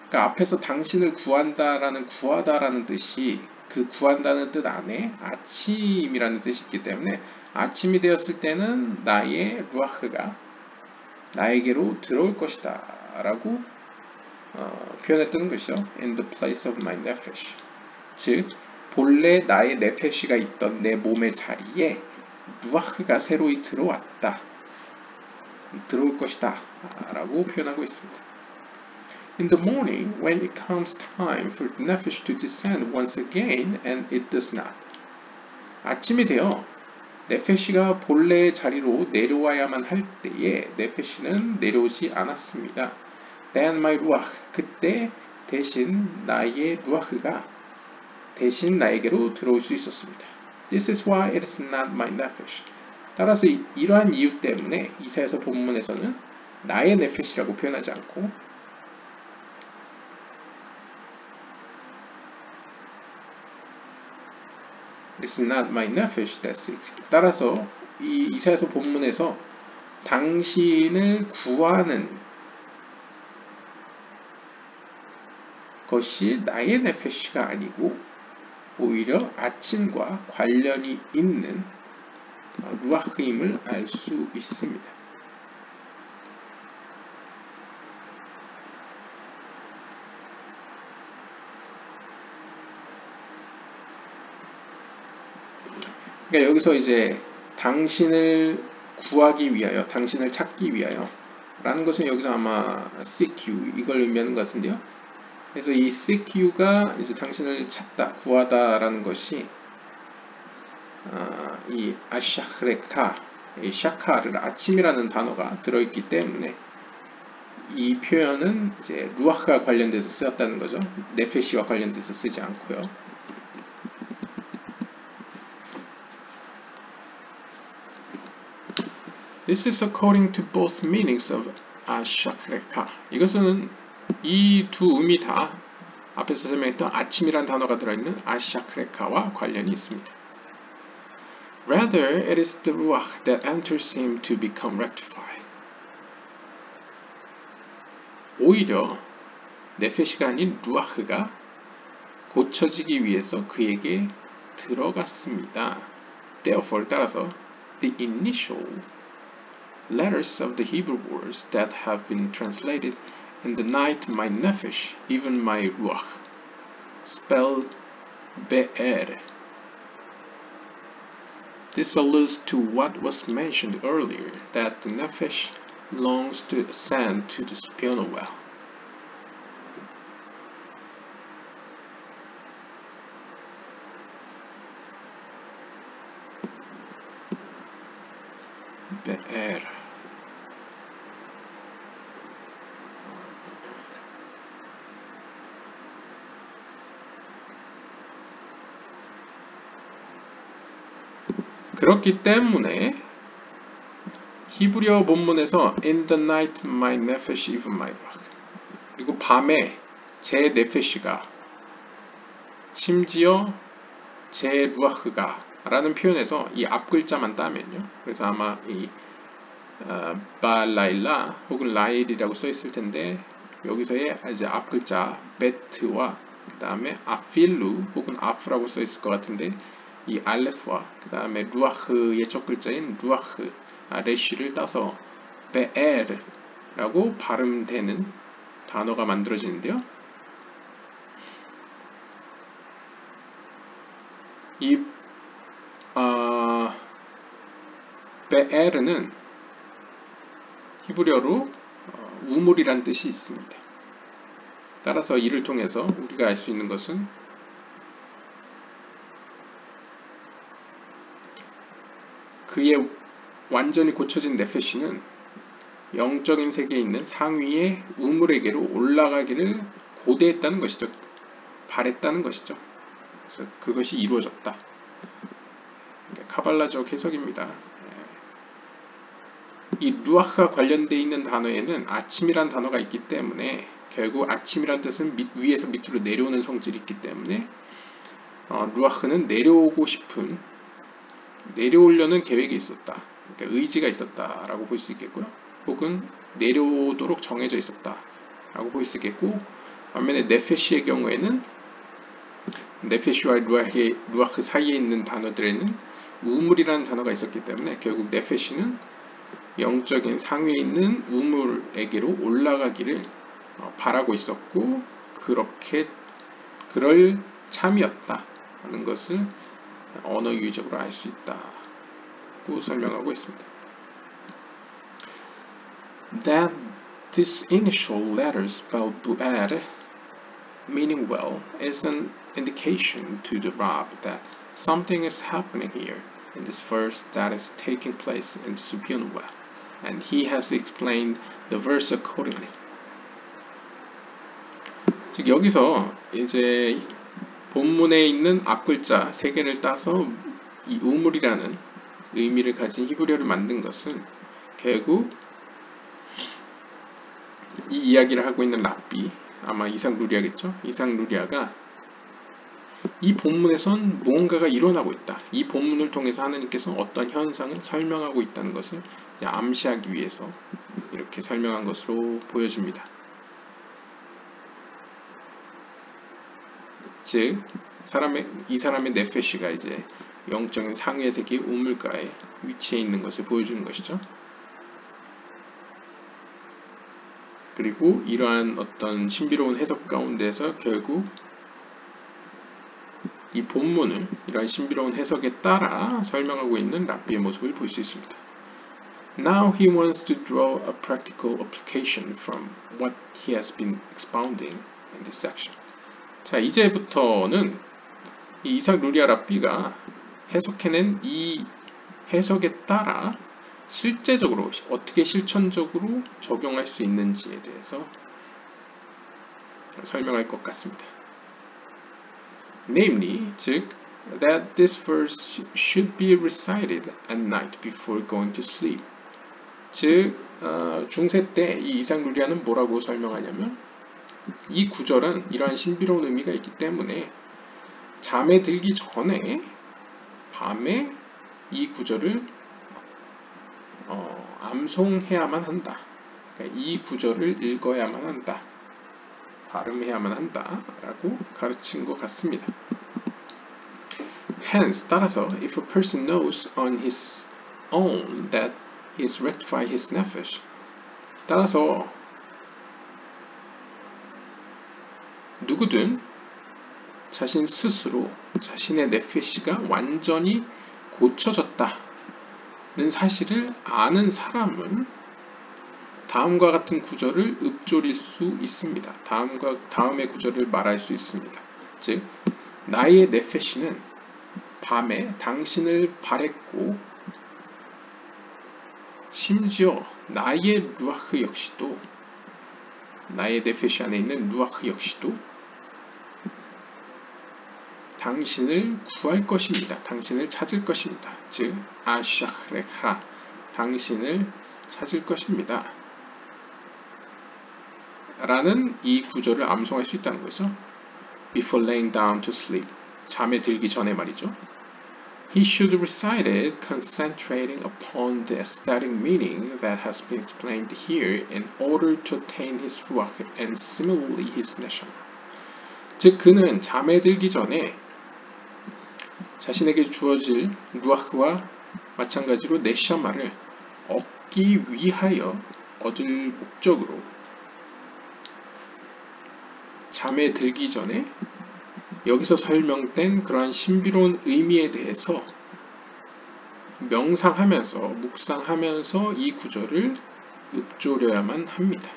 그러니까 앞에서 당신을 구한다라는 구하다라는 뜻이 그 구한다는 뜻 안에 아침이라는 뜻이 있기 때문에 아침이 되었을 때는 나의 루아흐가 나에게로 들어올 것이다 라고 표현했던 것이죠. In the place of my nephesh. 즉 본래 나의 네페시가 있던 내 몸의 자리에 루아흐가 새로이 들어왔다. 들어올 것이다 라고 표현하고 있습니다. In the morning, when it comes time for the nephesh to descend once again, and it does not. 아침이 되어 네페시가 본래의 자리로 내려와야만 할 때에 네페시는 내려오지 않았습니다. Then my ruach, 그때 대신 나의 루아흐가 대신 나에게로 들어올 수 있었습니다. This is why it is not my nephesh. 따라서 이러한 이유 때문에 이사야서 본문에서는 나의 네페시라고 표현하지 않고 It's not my nephesh that's it. 따라서 이 이사야서 본문에서 당신을 구하는 것이 나의 네페시가 아니고 오히려 아침과 관련이 있는 루아흐임을 알 수 있습니다. 그러니까 여기서 이제 당신을 구하기 위하여, 당신을 찾기 위하여 라는 것은 여기서 아마 seek you 이걸 의미하는 것 같은데요. 그래서 이 seek you가 이제 당신을 찾다, 구하다 라는 것이 이 아샤크레카, 이 샤카를 아침이라는 단어가 들어있기 때문에 이 표현은 이제 루아흐가 관련돼서 쓰였다는 거죠. 네페시와 관련돼서 쓰지 않고요. This is according to both meanings of 아샤크레카. 이것은 이 두 의미 다 앞에서 설명했던 아침이란 단어가 들어있는 아샤크레카와 관련이 있습니다. Rather, it is the ruach that enters him to become rectified. 오히려 네페시가 아닌 루아흐가 고쳐지기 위해서 그에게 들어갔습니다. Therefore, 따라서 the initial letters of the Hebrew words that have been translated in the night my nephesh, even my ruach, spelled be'er. This alludes to what was mentioned earlier, that the nephesh longs to ascend to the spinal well. be'er. 그렇기 때문에 히브리어 본문에서 In the night my nephesh even my ruach, 그리고 밤에 제 네페시가 심지어 제 루아흐가 라는 표현에서 이 앞글자만 따면요, 그래서 아마 이 발라일라 혹은 라일이라고 써 있을 텐데 여기서의 이제 앞글자 베트와 그 다음에 아필루 혹은 아프라고 써 있을 것 같은데 이 알레프와 그 다음에 루아흐의 첫 글자인 루아흐 레쉬를 따서 베엘 라고 발음되는 단어가 만들어지는데요. 이 베에르는 히브리어로 우물이란 뜻이 있습니다. 따라서 이를 통해서 우리가 알 수 있는 것은 그의 완전히 고쳐진 네페시는 영적인 세계에 있는 상위의 우물에게로 올라가기를 고대했다는 것이죠. 바랬다는 것이죠. 그래서 그것이 이루어졌다. 카발라적 해석입니다. 이 루아흐가 관련되어 있는 단어에는 아침이란 단어가 있기 때문에 결국 아침이란 뜻은 위에서 밑으로 내려오는 성질이 있기 때문에 루아흐는 내려오고 싶은, 내려오려는 계획이 있었다. 그러니까 의지가 있었다라고 볼 수 있겠고요. 혹은 내려오도록 정해져 있었다라고 볼 수 있겠고, 반면에 네페시의 경우에는 네페시와 루아흐 사이에 있는 단어들에는 우물이라는 단어가 있었기 때문에 결국 네페시는 영적인 상위에 있는 우물에게로 올라가기를 바라고 있었고, 그럴 참이었다는 것을 언어 유희적으로 알 수 있다고 설명하고 있습니다. That this initial letter spelled Bu'er, meaning well, is an indication to the Rab that something is happening here in this verse that is taking place in Subyun well, and he has explained the verse accordingly. 즉 여기서 이제 본문에 있는 앞글자 3개를 따서 이 우물이라는 의미를 가진 히브리어를 만든 것은 결국 이 이야기를 하고 있는 랍비, 아마 이삭 루리아겠죠? 이삭 루리아가 이 본문에선 무언가가 일어나고 있다. 이 본문을 통해서 하나님께서 어떤 현상을 설명하고 있다는 것을 암시하기 위해서 이렇게 설명한 것으로 보여집니다. 즉, 이 사람의 네페시가 이제 영적인 상위의 세계 우물가에 위치해 있는 것을 보여주는 것이죠. 그리고 이러한 어떤 신비로운 해석 가운데서 결국 이 본문을 이러한 신비로운 해석에 따라 설명하고 있는 랍비의 모습을 볼 수 있습니다. Now he wants to draw a practical application from what he has been expounding in this section. 자, 이제부터는 이 이삭 루리아 랍비가 해석해낸 이 해석에 따라 실제적으로 어떻게 실천적으로 적용할 수 있는지에 대해서 설명할 것 같습니다. Namely, 즉, that this verse should be recited at night before going to sleep. 즉, 중세 때 이 이삭 루리아는 뭐라고 설명하냐면 이 구절은 이러한 신비로운 의미가 있기 때문에 잠에 들기 전에 밤에 이 구절을 암송해야만 한다. 그러니까 이 구절을 읽어야만 한다. 발음해야만 한다. 라고 가르친 것 같습니다. Hence, 따라서, if a person knows on his own that he has rectified his nefesh, 따라서 누구든 자신 스스로 자신의 네페시가 완전히 고쳐졌다는 사실을 아는 사람은 다음과 같은 구절을 읊조릴 수 있습니다. 다음의 구절을 말할 수 있습니다. 즉, 나의 네페시는 밤에 당신을 바랬고 심지어 나의 루아흐 역시도, 나의 네페시 안에 있는 루아흐 역시도 당신을 구할 것입니다. 당신을 찾을 것입니다. 즉, 아샤흐레카, 당신을 찾을 것입니다. 라는 이 구절을 암송할 수 있다는 거죠. Before laying down to sleep, 잠에 들기 전에 말이죠. He should recite it concentrating upon the aesthetic meaning that has been explained here in order to attain his ruach and similarly his neshama. 즉, 그는 잠에 들기 전에 자신에게 주어질 루아흐와 마찬가지로 네샤마를 얻기 위하여 얻을 목적으로 잠에 들기 전에 여기서 설명된 그러한 신비로운 의미에 대해서 명상하면서 묵상하면서 이 구절을 읊조려야만 합니다.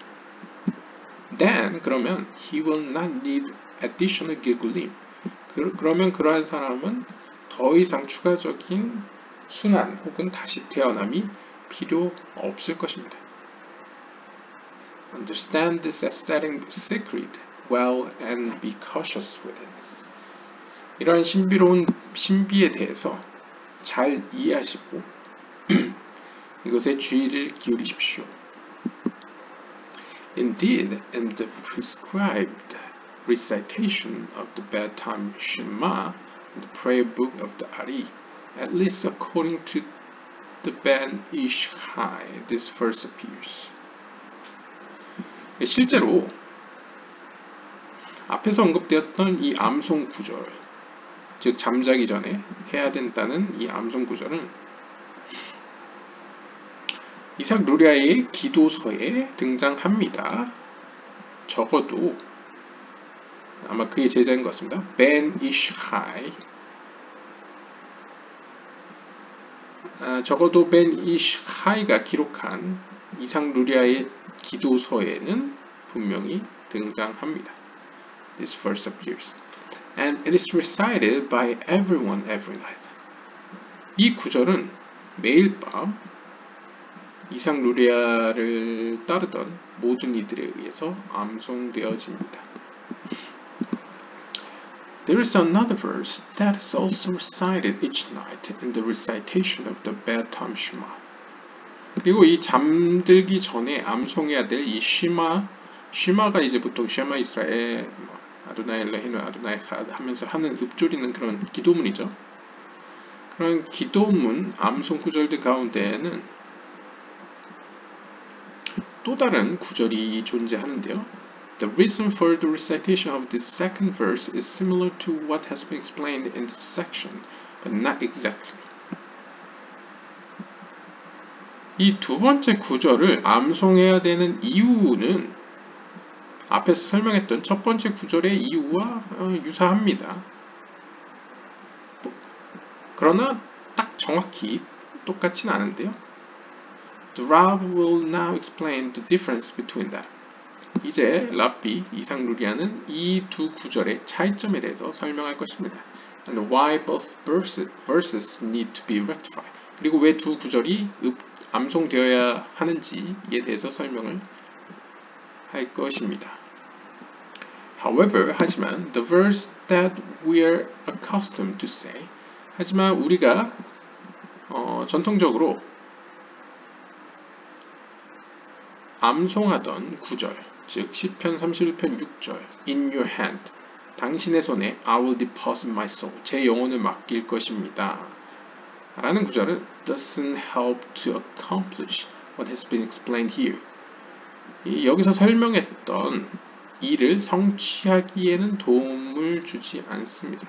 Then 그러면 he will not need additional gilgulim. 그러면 그러한 사람은 더 이상 추가적인 순환 혹은 다시 태어남이 필요 없을 것입니다. Understand this aesthetic secret well and be cautious with it. 이러한 신비로운 신비에 대해서 잘 이해하시고 이것에 주의를 기울이십시오. Indeed, in the prescribed recitation of the bedtime Shema, the prayer book of the Ari, at least according to the Ben Ish Chai, this verse appears. 실제로 앞에서 언급되었던 이 암송 구절, 즉 잠자기 전에 해야 된다는 이 암송 구절은 이삭 루리아의 기도서에 등장합니다. 적어도 아마 그의 제자인 것 같습니다. Ben Ish Chai. 적어도 Ben Ish Chai가 기록한 이삭 루리아의 기도서에는 분명히 등장합니다. This verse appears. And it is recited by everyone every night. 이 구절은 매일 밤 이삭 루리아를 따르던 모든 이들에 의해서 암송되어집니다. There is another verse that is also recited each night in the recitation of the bedtime Shema. 그리고 이 잠들기 전에 암송해야 될 이 시마가 이제 보통 쉐마 이스라엘, 아도나이 엘로헤inu 아도나이 갓 하면서 하는 읊조리는 그런 기도문이죠. 그런 기도문 암송 구절들 가운데에는 또 다른 구절이 존재하는데요. The reason for the recitation of this second verse is similar to what has been explained in this section, but not exactly. 이 두 번째 구절을 암송해야 되는 이유는 앞에서 설명했던 첫 번째 구절의 이유와 유사합니다. 그러나 딱 정확히 똑같진 않은데요. The Rab will now explain the difference between them. 이제 랍비 이삭 루리아는 이 두 구절의 차이점에 대해서 설명할 것입니다. And why both verses need to be rectified. 그리고 왜 두 구절이 암송되어야 하는지에 대해서 설명을 할 것입니다. However, 하지만 the verse that we are accustomed to say, 하지만 우리가 전통적으로 암송하던 구절, 즉 시편 31편 6절 In your hand, 당신의 손에 I will deposit my soul, 제 영혼을 맡길 것입니다 라는 구절은 doesn't help to accomplish what has been explained here. 여기서 설명했던 일을 성취하기에는 도움을 주지 않습니다.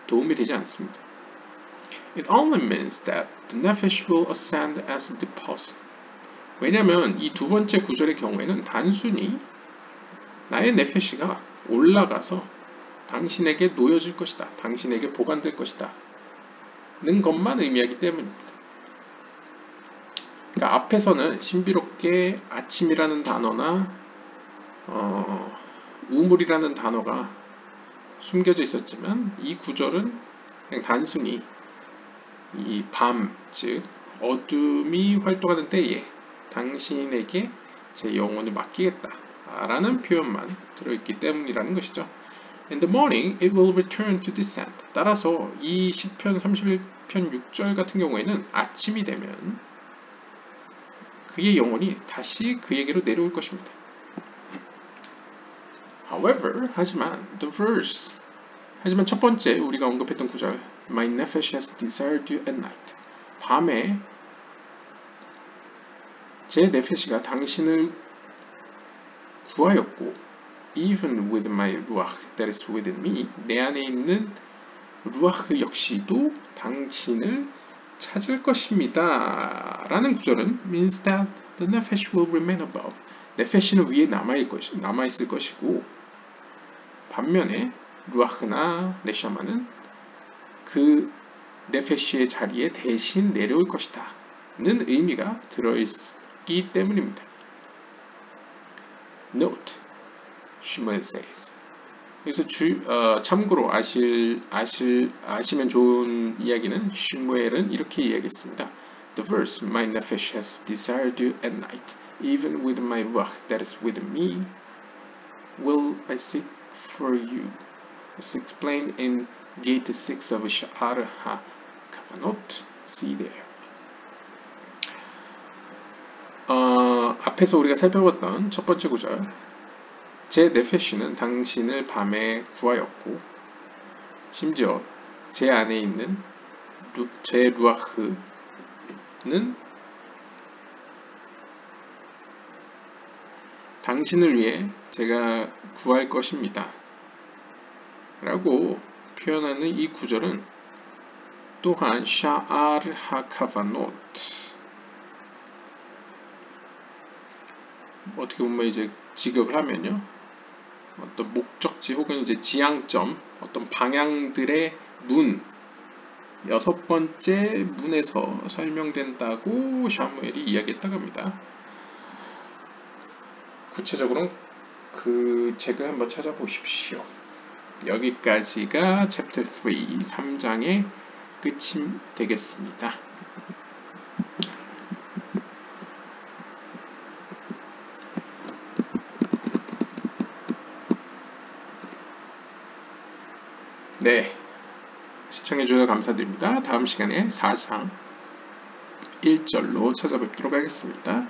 도움이 되지 않습니다. It only means that the nefesh will ascend as a deposit. 왜냐하면 이 두 번째 구절의 경우에는 단순히 나의 네페시가 올라가서 당신에게 놓여질 것이다. 당신에게 보관될 것이다. 는 것만 의미하기 때문입니다. 그러니까 앞에서는 신비롭게 아침이라는 단어나 우물이라는 단어가 숨겨져 있었지만 이 구절은 그냥 단순히 이 밤, 즉 어둠이 활동하는 때에 당신에게 제 영혼을 맡기겠다 라는 표현만 들어있기 때문이라는 것이죠. In the morning it will return to descend. 따라서 이 시편 31편 6절 같은 경우에는 아침이 되면 그의 영혼이 다시 그에게로 내려올 것입니다. However, 하지만 the verse, 하지만 첫 번째 우리가 언급했던 구절 My nephesh has desired you at night. 밤에 제 네페시가 당신을 구하였고 Even with my ruach that is within me, 내 안에 있는 루아흐 역시도 당신을 찾을 것입니다. 라는 구절은 means that the nefesh will remain above. nefesh는 위에 남아있을 것이고 반면에 루아흐나 네샤마는 그 네페시의 자리에 대신 내려올 것이다 는 의미가 들어있기 때문입니다. Note, Shmuel says. 그래서 참고로 아시면 좋은 이야기는 슈무엘은 이렇게 이야기했습니다. The verse, my nefesh has desired you at night, even with my ruach that is within me, will I seek for you. It's explained in Gate 6 of Sha'ar HaKavanot. See there. 앞에서 우리가 살펴봤던 첫 번째 구절. 제 네페시는 당신을 밤에 구하였고 심지어 제 안에 있는 제 루아흐는 당신을 위해 제가 구할 것입니다. 라고 표현하는 이 구절은 또한 샤알 하카바노트 어떻게 보면 이제 직역을 하면요 어떤 목적지 혹은 이제 지향점 어떤 방향들의 문 여섯 번째 문에서 설명된다고 샤무엘이 이야기했다고 합니다. 구체적으로는 그 책을 한번 찾아보십시오. 여기까지가 챕터 3장의 끝이 되겠습니다. 네, 시청해주셔서 감사드립니다. 다음 시간에 4장 1절로 찾아뵙도록 하겠습니다.